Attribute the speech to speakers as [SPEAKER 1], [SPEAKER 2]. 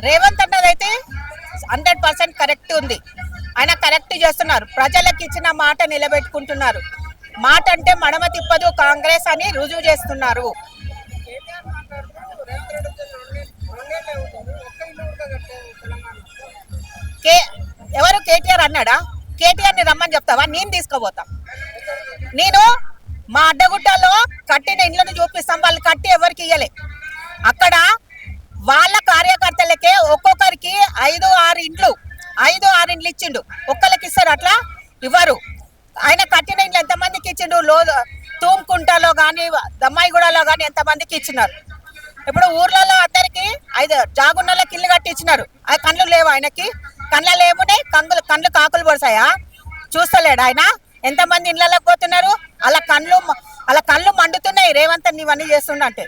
[SPEAKER 1] Revanth అన్నదైతే 100% correct ఉంది. ఆయన correct చేస్తున్నారు. ప్రజలకు ఇచ్చిన మాట నిలబెట్టుకుంటున్నారు. మాట అంటే మడమ తిప్పదు కాంగ్రెస్ అని రుజువు చేస్తున్నారు. ఎవరు కేటీఆర్ అన్నాడా? కేటీఆర్ని రమ్మని చెప్తావా? నేను తీసుకుపోతా. నేను మా అడ్డగుట్టలో కట్టిన ఇండ్లను చూపిస్తాం. వాళ్ళు కట్టి ఎవరికి ఇయ్యలే. అక్కడ వాళ్ళ కార్యకర్తలకే ఒక్కొక్కరికి 5-6 ఇండ్లు ఇచ్చిండు. ఒక్కరికి ఇస్తారు, అట్లా ఇవ్వరు. ఆయన కట్టిన ఇండ్లు ఎంతమందికి ఇచ్చిండు? తూమ్కుంటలో కానీ దమ్మాయిగూడలో కానీ ఎంతమందికి ఇచ్చినారు? ఇప్పుడు ఊర్లలో అందరికి 5 జాగున్నలకి ఇల్లు కట్టి ఇచ్చినారు. అది కళ్ళు లేవు ఆయనకి. కళ్ళ లేవునే కళ్ళు కాకులు పొడిసాయా? చూస్తలేడు ఆయన ఎంతమంది ఇళ్ళలోకి పోతున్నారు. అలా కళ్ళు మండుతున్నాయి రేవంత్ ఇవన్నీ చేస్తుండంటే.